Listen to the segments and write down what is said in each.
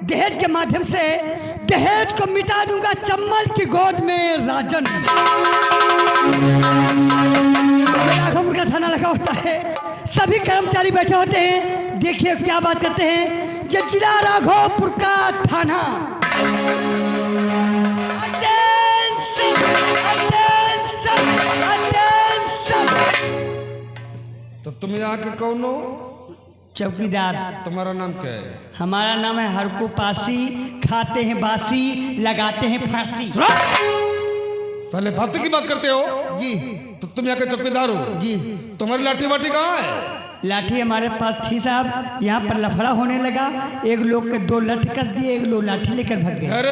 दहेज के माध्यम से दहेज को मिटा दूंगा चम्मल की गोद में राजन। राघव का थाना लगा होता है, सभी कर्मचारी बैठे होते हैं। देखिए क्या बात करते हैं, ये जिला राघवपुर का थाना। तो तुम यहाँ के कौन हो? चौकीदार। तुम्हारा नाम क्या है? हमारा नाम है हरकू पासी, खाते हैं बासी, लगाते हैं फांसी। पहले फांसी की बात करते हो जी। तो तुम यहाँ के चौकीदार हो जी। तुम्हारी लाठी वाठी कहाँ है? लाठी हमारे पास थी साहब, यहाँ पर लफड़ा होने लगा, एक लोग के 2 लठ कर दिए, एक लोग लाठी लेकर भाग गए। अरे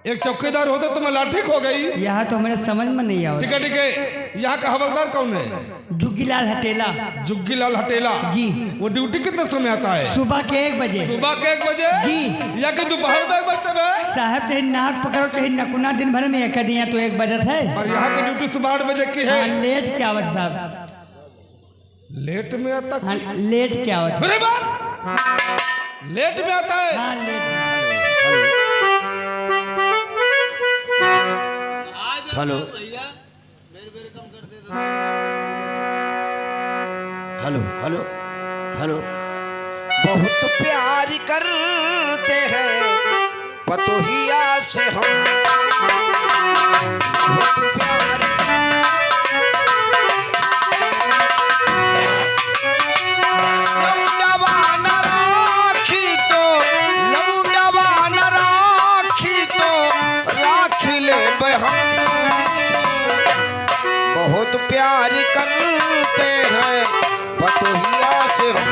एक चौकीदार होता तुम्हें लाठी खो गई। यहाँ तो हमें समझ में नहीं आया। ठीक है, यहाँ का हवलदार कौन है? जुग्गीलाल हटेला। जुग्गीलाल हटेला जी। वो ड्यूटी कितने समय आता है? सुबह के 1 बजे। सुबह के 1 बजे जी। या कि दोपहर 1 बजते में? साहब चाहे नाक पकड़ो चाहे नकुना, दिन भर में एक दिया तो 1 बजत है। और यहाँ की ड्यूटी सुबह 8 बजे की है। लेट क्या आवत साहब? लेट में आता? लेट क्या आवत? अरे बात लेट में आता है। हाँ late. Hello hello hello hello. बहुत प्यार करते हैं पतोहिया से हम, बहुत प्यार। लौंडवा न राखी तो लौंडवा न राखी तो राख ले हम। बहुत प्यार करते हैं पतोहिया से हम।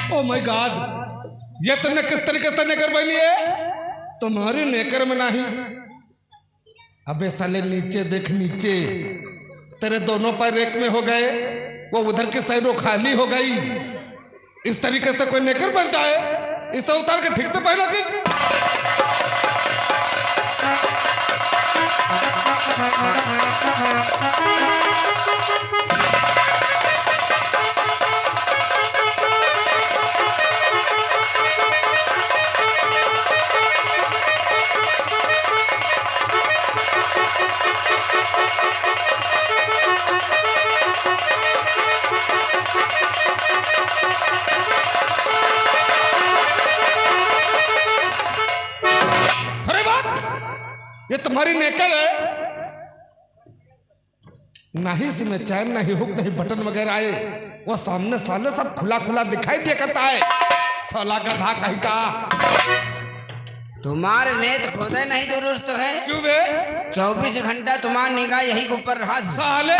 ओ माय गॉड, ये तुमने किस तरीके से नेकर पहनी है? तुम्हारी नेकर में नहीं। अबे साले नीचे देख, नीचे तेरे दोनों पैर एक में हो गए, वो उधर की साइड खाली हो गई। इस तरीके से कोई नेकर बनता है? इसे उतार के ठीक से पहनो कि ये तुम्हारी नेकर है। नहीं इसमें चैन, नहीं हुक, नहीं बटन वगैरह आए, वो सामने साले सब खुला खुला दिखाई दिया करता है। साला गधा कहीं का। तुम्हारे नेत्र खुदे नहीं दुरुस्त है। क्यों बे? 24 घंटा तुम्हारी निगाह यही के ऊपर रहा। साले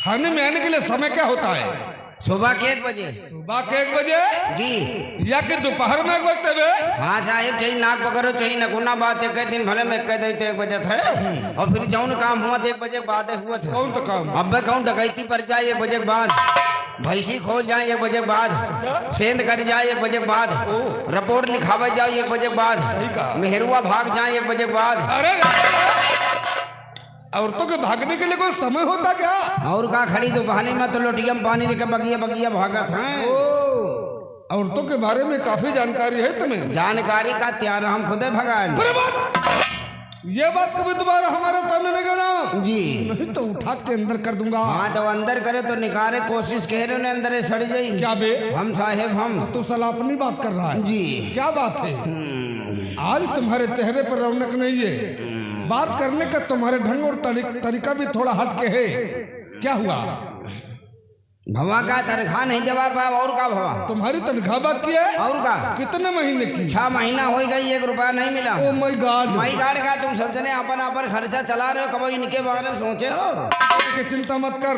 थाने में आने के लिए समय क्या होता है? सुबह के 1 बजे। सुबह के 1 बजे जी। या कि दोपहर में 1 बजे बे? हाँ साहिब, चाहिए नाक पकड़ो, चाहिए नकुना बात एक दिन भले में कह देते 1 बजे थे, और फिर जौन काम हुआ 1 बजे के बाद हुआ था। कौन तो काम? अब कौन डकैती पर जाए 1 बजे के बाद, भैंसी खोल जाए 1 बजे के बाद, सेंध कर जाए 1 बजे के बाद, रिपोर्ट लिखावे जाए 1 बजे के बाद, मेहरुआ भाग जाए 1 बजे के बाद। अरे औरतों के भागने के लिए कोई समय होता क्या? और का खड़ी तो बहाने में तो लोटिया में पानी लेकर बगिया बगिया भागत हैं। औरतों के बारे में काफी जानकारी है तुम्हें? जानकारी का त्यार हम खुदे भगान। ये बात कभी दोबारा हमारे सामने नहीं कहना जी। नहीं तो उठा के अंदर कर दूंगा। हाँ तो अंदर करे तो निकाले कोशिश कह रहे ने अंदर सड़ जाई। क्या बे? हम साहेब हम तू साला अपनी बात कर रहा है जी। क्या बात है? आज तुम्हारे चेहरे पर रौनक नहीं है, बात करने का तुम्हारे ढंग और तरीका भी थोड़ा हट के है। क्या हुआ? भवा का तनख्वाह नहीं जवाब पाया। और का भवा? तुम्हारी तनख्वाह बाकी है? और का? कितने महीने की? 6 महीना हो गई, 1 रुपया नहीं मिला। Oh my God. My guard का तुम सब जने अपन खर्चा चला रहे हो, कभी इनके बारे में सोचे हो? चिंता मत कर,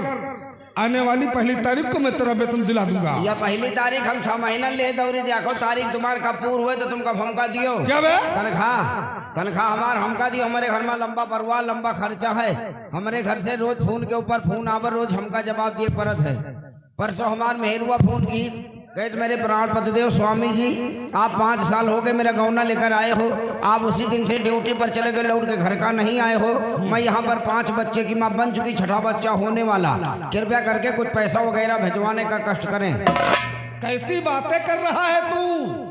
आने वाली 1 तारीख को मैं तेरा वेतन दिला दूंगा। या 1 तारीख हम 6 महीना ले दौरे देखो, तारीख तुम्हारे कब पूर्ण हुए तो तुम कब हमका दियो। क्या बे? तनख्वाह हमार हमका दियो। हमारे घर में लंबा परिवार, लंबा खर्चा है। हमारे घर से रोज फोन के ऊपर फोन आवर, रोज हमका जवाब दिए परत है। परसों हमार मेहरुआ फोन की, कहते मेरे प्राण पतिदेव स्वामी जी, आप 5 साल हो गए मेरा गौना लेकर आए हो, आप उसी दिन से ड्यूटी पर चले गए, लौट के घर का नहीं आए हो। मैं यहाँ पर 5 बच्चे की माँ बन चुकी, 6ठा बच्चा होने वाला, कृपया करके कुछ पैसा वगैरह भिजवाने का कष्ट करें। कैसी बातें कर रहा है तू?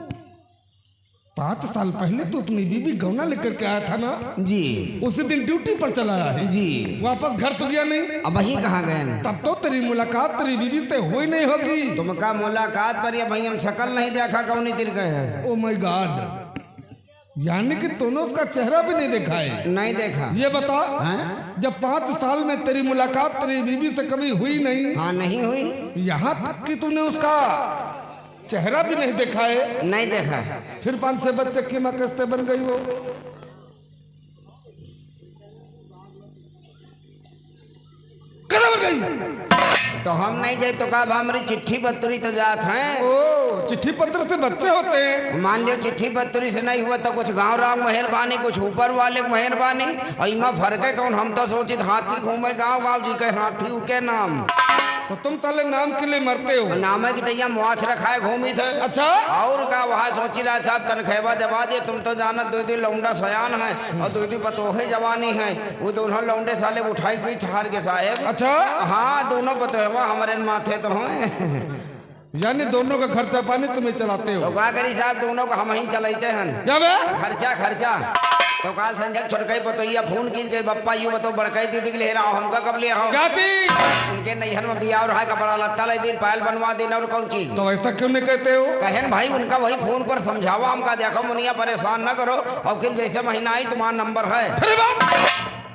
5 साल पहले तो अपनी बीबी गौना लेकर के आया था ना जी। उसी दिन ड्यूटी पर चला आया है जी। वापस घर तो गया नहीं? अब वही कहाँ गए? तब तो तेरी मुलाकात तेरी बीबी से हुई नहीं होगी। तुमका मुलाकात पर ये भाई हम शकल नहीं देखा, कौन तिर गए? ओ माय गॉड, यानी कि दोनों का चेहरा भी नहीं देखा है? नहीं देखा। ये बता, हाँ? जब 5 साल में तेरी मुलाकात तेरी बीबी से कभी हुई नहीं? हाँ नहीं हुई। यहाँ तक कि तूने उसका चेहरा भी नहीं देखा है? नहीं देखा। फिर 5-6 बच्चे की माँ कैसे बन गई वो? कैसे बन गई? तो हम नहीं गए तो कहा हमारी चिट्ठी पत्री तो जात हैं। ओ, चिट्ठी पत्र से बच्चे होते हैं? मान लियो चिट्ठी पत्री से नहीं हुआ तो कुछ गांव राम मेहरबानी, कुछ ऊपर वाले मेहरबानी। इमा फर्क है कौन? हम तो सोचित हाथी घूमे गांव गांव जी के हाथी के नाम। तो तुम ताले नाम के लिए मरते हो? नाम है कि तैया मुआछ रखा है घूमी थे। अच्छा। और का वहाँ सोची रहा साहब तनखेवा जवा दिए। तुम तो जाना 2 लौंडा सयान है और 2 पतोहे जवानी है। वो दोनों लौंडे साले उठाई गई ठहार के साहेब। अच्छा। हाँ दोनों पतोहवा हमारे माथे तो हैं। यानी दोनों का खर्चा पानी तुम्हें चलाते हो? तो क्या करी साहब, दोनों को हम ही चलाते हैं। क्या बे? खर्चा तो काल संजय छोटकई पतोइया फोन की गई, बप्पा यू बताओ बड़कई दीदी ले रहा हूँ, हमका कब ले आओ? क्या चीज? उनके नैहर में बिया और है, कपड़ा लत्ता ले दिन, पायल बनवा देना और कौन चीज। तो ऐसा क्यों नहीं कहते हो? कहन भाई उनका वही फोन पर समझावा हमका, देखो मुनिया परेशान न करो, और फिर जैसे महीना आई तुम्हारा नंबर है।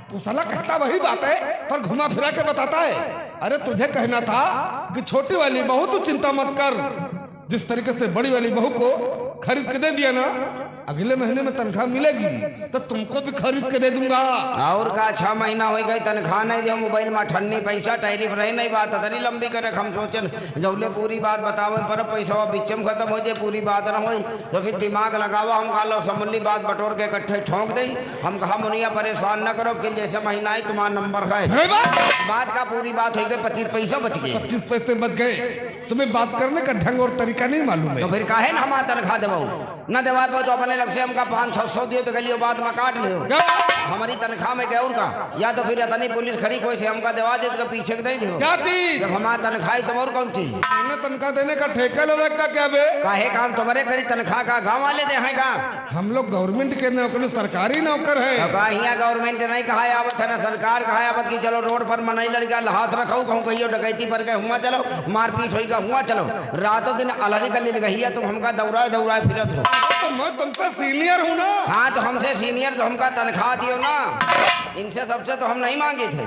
तू साला कहता वही बात है पर घुमा फिरा के बताता है। अरे तुझे कहना था कि छोटी वाली बहू तू चिंता मत कर, जिस तरीके से बड़ी वाली बहू को खरीद के दे दिया ना, अगले महीने में तनख्वाह मिलेगी तो तुमको भी खरीद के दे दूंगा। और का 6 महीना हो गई तनख्वाह नहीं दे, मोबाइल में ठन्नी पैसा टैरिफ रहे नहीं, बात तरी लंबी करे। हम सोचन जौले पूरी बात बतावे पर पैसा बीच में खत्म हो जाए, पूरी बात न हो तो फिर दिमाग लगावा। हम कहा समूली बात बटोर के इकट्ठे ठोंक दे। हम कहा मुनिया परेशान न करो, फिर जैसे महीना आई तुम्हारा नंबर है। बात का पूरी बात हो गई, 25 पैसा बच गए। 25 पैसे बच गए। तुम्हें बात करने का ढंग और तरीका नहीं मालूम है। तो फिर काहे न हमारा तनख्वाह देवो न देवा तो अपने लग से हमका 500-600 दियो तो गलियो बात में काट लियो। हमारी तनख्वाह में क्या और का या तो फिर इतनी पुलिस खड़ी कोई से हमका देवा दे तो पीछे नहीं दे क्या चीज जब हमारा तनख्वाह तुम और कौन चीज मैंने तनख्वाह देने का ठेका ले रखा क्या बे काहे काम तुम्हारे करी तनख्वाह का गांव वाले दे हैं का हम लोग गवर्नमेंट के नौकर सरकारी नौकर है यहाँ गवर्नमेंट नहीं कहा आवत है ना सरकार कहा आवत की चलो रोड पर मनाई लड़का हाथ रखो कहूँ कहियो डकैती पर गए हुआ चलो मारपीट होई का हुआ चलो रातों दिन अलहरी कर ले गई तुम हमका दौड़ा दौड़ा फिरत हो तो मैं तुमसे सीनियर हूँ ना हाँ तो हमसे सीनियर तो हमका तनख्वाह दियो ना इनसे सबसे तो हम नहीं मांगे थे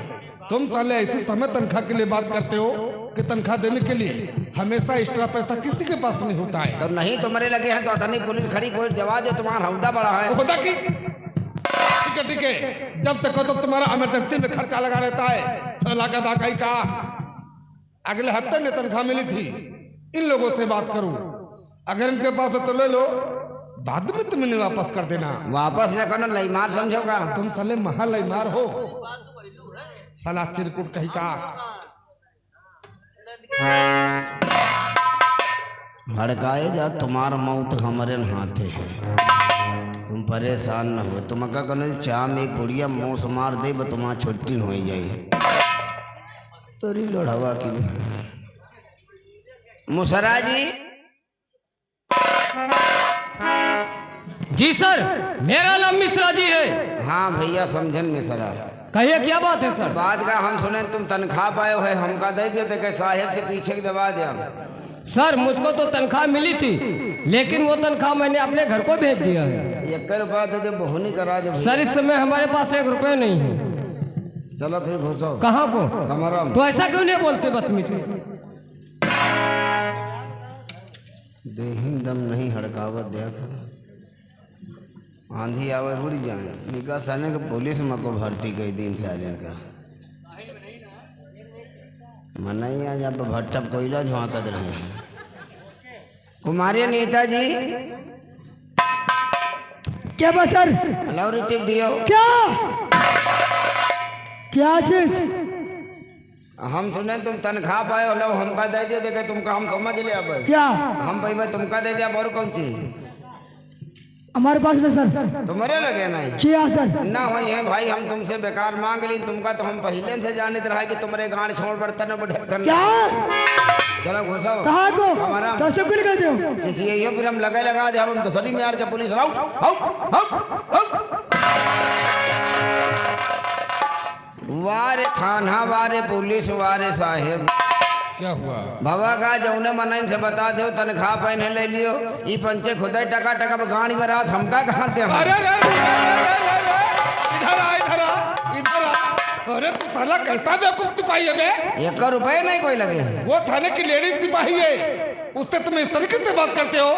तुम साले ऐसे समय तनख्वाह के लिए बात करते हो कि तनख्वाह देने के लिए हमेशा एक्स्ट्रा पैसा किसी के पास नहीं होता है तो नहीं तुम्हारे लगे हैं तो अटनी पुलिस खड़ी कोई जवाब दे तुम्हारा हौदा बड़ा है होता कि ठीक है जब तक हो तब तुम्हारा इमरजेंसी में खर्चा लगा रहता है साला का दाकाई का अगले हफ्ते में तनख्वाह मिली थी इन लोगों से बात करूं अगर इनके पास है तो ले लो बाद में तुम इन्हें वापस कर देना वापस न करना लईमार समझोगा तुम साले महालईमार हो साला चिरकुट कहीं का भड़काए जा तुम्हारा मौत हमारे हाथे है तुम परेशान न हो तुम का कनो चाह में एक बुढ़िया मोस मार दे ब तुम्हारा छुट्टी हो जाए तोरी लोढ़वा की मुसरा जी सर मेरा नाम मिश्रा जी है। हाँ भैया समझन मिसरा कहिए क्या बात है सर। बात का हम सुने तुम तनख्वाह पाए हो हमका दे दियो तो साहेब से पीछे के दबा दिया सर मुझको तो तनख्वाह मिली थी लेकिन वो तनख्वाह मैंने अपने घर को भेज दिया है। 1 रुपया तो बहुनी करा दे सर इस समय हमारे पास 1 रुपया नहीं है। चलो फिर घुसो कहाँ को कमरा में। तो ऐसा क्यों नहीं बोलते बदतमीजी देहिन दम नहीं हड़कावत देख आंधी आवे बुरी जाए निका सने के पुलिस में को भर्ती कई दिन सारे का मनाई आज आप भट्टा कोयला झाँकत रहे कुमारी नेताजी क्या बा सर अलाउ रिटिप दियो क्या क्या चीज हम सुने तुम तनख्वाह पाए हो लो हमका दे दियो देखे तुमका हम समझ ले अब क्या हम भाई तुमका दे दिया और कौन चीज हमारे पास नहीं सर तुम्हारे लगे नहीं क्या सर ना वही है भाई हम तुमसे बेकार मांग ली तुमका तो हम पहले से जाने रहा कि तुम्हारे गांड छोड़ बर्तन ढक्कन क्या चलो घुसो कहाँ को हमारा कैसे क्यों निकलते हो ये फिर हम लगा दे हम दूसरी में यार के पुलिस वारे थाना वारे पुलिस वारे साहेब क्या हुआ भवा का जौने मन से बता दो तनख्वाह पहने ले लियो ई पंचे खुदा टका टका गाड़ी में रात हमका कहाँ थे अरे इधर आ इधर आ इधर आ अरे तू साला कैसा बेवकूफ सिपाही है बे 1 रुपये नहीं कोई लगे वो थाने की लेडीज सिपाही है उससे तुम इस तरीके से बात करते हो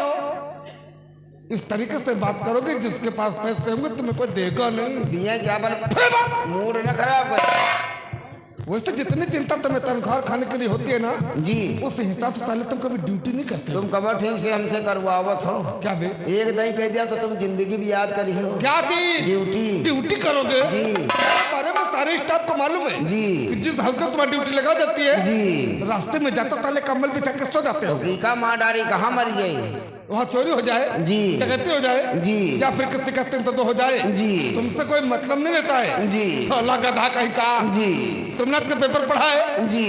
इस तरीके से बात करोगे जिसके पास पैसे होंगे तुम्हें कोई देगा नहीं दिए क्या बन मूड न खराब वैसे जितनी चिंता तुम्हें तनख्वाह खाने के लिए होती है ना जी उस हिसाब से पहले तुम कभी ड्यूटी नहीं करते तुम कबर ठीक से हमसे करवावत हो क्या बे एक दही कह दिया तो तुम जिंदगी भी याद करी हो क्या चीज ड्यूटी ड्यूटी करोगे जी बारे में सारे स्टाफ को मालूम है जी कि जिस हल्के तुम्हारी ड्यूटी लगा देती है जी रास्ते में जाते ताले कम्बल बिछा के सो जाते हो कीका माँ डारी कहाँ मरी गई वहाँ चोरी हो जाए जी डकैती हो जाए जी या फिर किसी का तिल तो हो जाए जी तुमसे कोई मतलब नहीं रहता है जी साला गधा कहीं का जी तुमने अपने पेपर पढ़ा है जी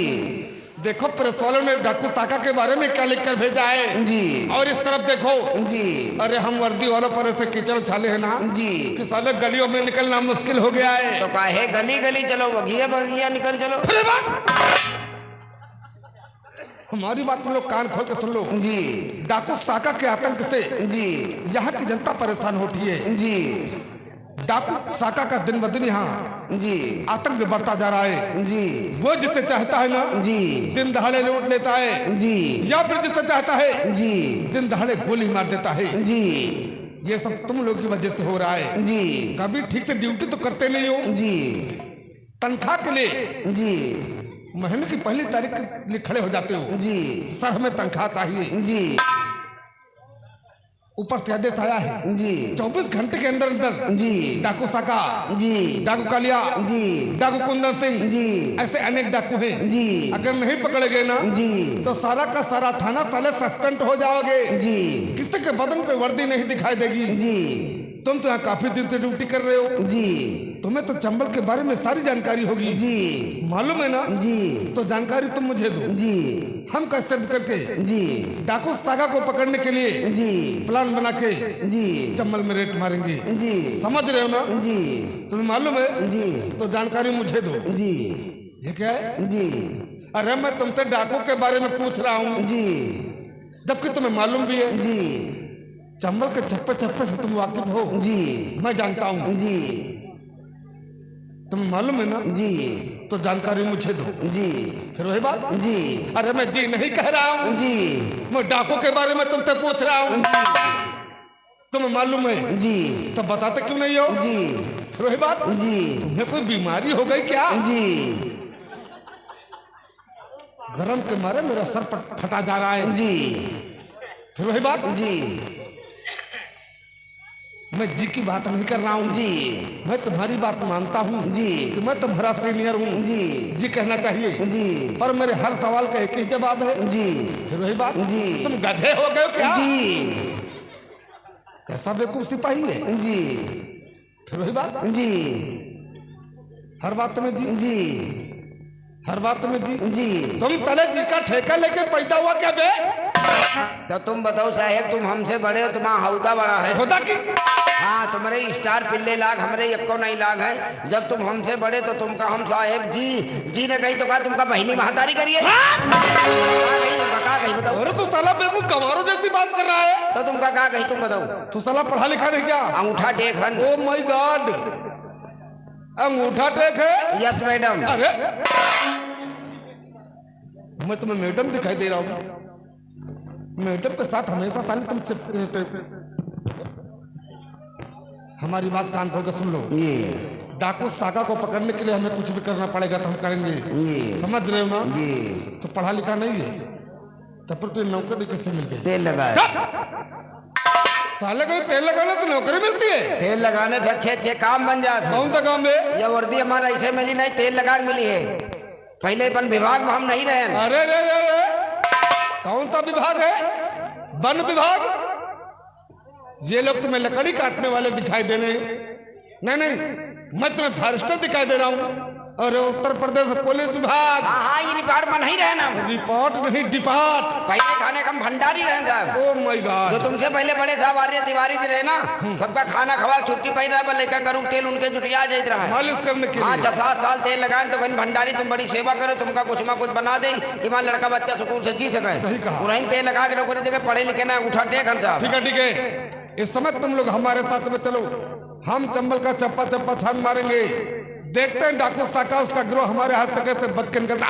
देखो प्रेस वालों ने डाकू ताका के बारे में क्या लिख कर भेजा है जी और इस तरफ देखो जी अरे हम वर्दी वालों पर ऐसे कीचड़ उछाले है ना जी कि साले गलियों में निकलना मुश्किल हो गया है तो काहे गली गली चलो बगिया बगिया निकल चलो अरे बात हमारी बात तुम लोग कान खोल के सुन लो जी डाकू ताका के आतंक से जी यहाँ की जनता परेशान होती है जी डाकू साका का दिन ब दिन यहाँ जी आतंक बढ़ता जा रहा है जी वो जिसे चाहता है ना जी दिन दहाड़े लूट लेता है जी या फिर जिसे चाहता है जी दिन दहाड़े गोली मार देता है जी ये सब तुम लोग की वजह से हो रहा है जी कभी ठीक से ड्यूटी तो करते नहीं हो जी तनख्वाह के लिए जी महीने की पहली तारीख के लिए खड़े हो जाते हो जी सर हमें तनख्वाह चाहिए जी ऊपर से आदेश आया है जी 24 घंटे के अंदर अंदर जी डाकू साका जी डाकू कालिया जी डाकू कुंदन सिंह जी ऐसे अनेक डाकू हैं जी अगर नहीं पकड़े गए ना जी तो सारा का सारा थाना साले सस्पेंड हो जाओगे जी किसी के बदन पे वर्दी नहीं दिखाई देगी जी तुम तो यहाँ काफी दिन से ड्यूटी कर रहे हो जी तुम्हें तो चंबल के बारे में सारी जानकारी होगी जी मालूम है ना जी तो जानकारी तुम मुझे दो जी हम कैसे भी करके जी डाकू सागा को पकड़ने के लिए जी प्लान बना के जी चंबल में रेट मारेंगे जी समझ रहे हो ना जी तुम्हें मालूम है जी तो जानकारी मुझे दो जी ये क्या है जी अरे मैं तुमसे डाकू के बारे में पूछ रहा हूँ जी जबकि तुम्हें मालूम भी है जी चंबल के छप्पे छप्पे से तुम वाकिफ हो जी मैं जानता हूँ जी तुम्हें मालूम है ना जी तो जानकारी मुझे दो जी फिर वही बात जी अरे मैं जी नहीं कह रहा हूँ जी मैं डाकू के बारे में तुमसे पूछ रहा हूँ तुम्हें मालूम है जी तो बताते क्यों नहीं हो जी फिर वही बात जी तुम्हें कोई बीमारी हो गई क्या जी गरम के मारे मेरा सर फटा जा रहा है जी फिर वही बात जी मैं जी की बात नहीं कर रहा हूँ जी मैं तुम्हारी बात मानता हूँ जी कि मैं तुम्हारा सीनियर हूँ जी जी कहना चाहिए जी पर मेरे हर सवाल का एक ही जवाब है जी फिर वही बात जी तुम गधे हो गए क्या जी कैसा बेवकूफ सिपाही है जी फिर वही बात जी हर बात में जी जी हर बात में जी जी तुम तले जी का ठेका लेके पैदा हुआ क्या बे तो तुम बताओ साहेब तुम हमसे बड़े हो तुम्हारा हौदा बड़ा है खुदा की हाँ तुम्हारे स्टार पिल्ले लाग हमारे यक्को नहीं लाग है जब तुम हमसे बड़े तो तुमका हम साहेब जी जी ने कही तो कहा तुमका बहनी महादारी करिए कहा कही बताओ अरे तू साला बेवकूफ कमारो जैसी बात कर रहा है तो तुमका कहा कही तुम बताओ तू साला पढ़ा लिखा नहीं क्या अंगूठा टेक हन ओ माय गॉड अंगूठा टेक है यस मैडम अरे मैं तुम्हें मैडम दिखाई दे रहा हूँ मैडम के साथ हमेशा साली तुम हमारी बात कान खोल कर सुन लो ये डाकू साका को पकड़ने के लिए हमें कुछ भी करना पड़ेगा तो हम करेंगे ये समझ रहे हो ना ये तो पढ़ा लिखा नहीं है तब पर तुझे नौकरी कैसे मिल गई तेल लगाए साले को तेल लगाने तो नौकरी मिलती है तेल लगाने से अच्छे अच्छे काम बन जाते हैं कौन सा काम है ये वर्दी हमारा ऐसे मिली नहीं तेल लगा के मिली है पहले वन विभाग में हम नहीं रहे अरे रे रे रे कौन सा विभाग है वन विभाग ये लोग तुम्हें लकड़ी काटने वाले दिखाई दे रहे नहीं नहीं मैं तुम्हें फॉरेस्टर दिखाई दे रहा हूँ और उत्तर प्रदेश पुलिस विभाग हाँ हाँ ये रिपोर्ट में नहीं रहे ना रिपोर्ट नहीं डिपार्ट पहले खाने का हम भंडारी रहे साहब ओ माय जो गॉड तुमसे पहले बड़े साहब आर्य तिवारी जी रहे ना सबका खाना खवा छुट्टी पाई रहा लेकर करूँ तेल उनके जुटिया जाते रहा है मालिश करने के हाँ लिए 6-7 साल तेल लगाए तो कहीं भंडारी तुम बड़ी सेवा करो तुमका कुछ ना कुछ बना दे कि वहाँ लड़का बच्चा सुकून से जी सके सही कहा। उन्हें तेल लगा के नौकरी जगह पढ़े लिखे ना उठा टेक हम साहब ठीक है इस समय तुम लोग हमारे साथ में चलो हम चंबल का चप्पा चप्पा छान मारेंगे देखते हैं डाकू साका उसका गिरोह हमारे हाथ तक से बच के निकलता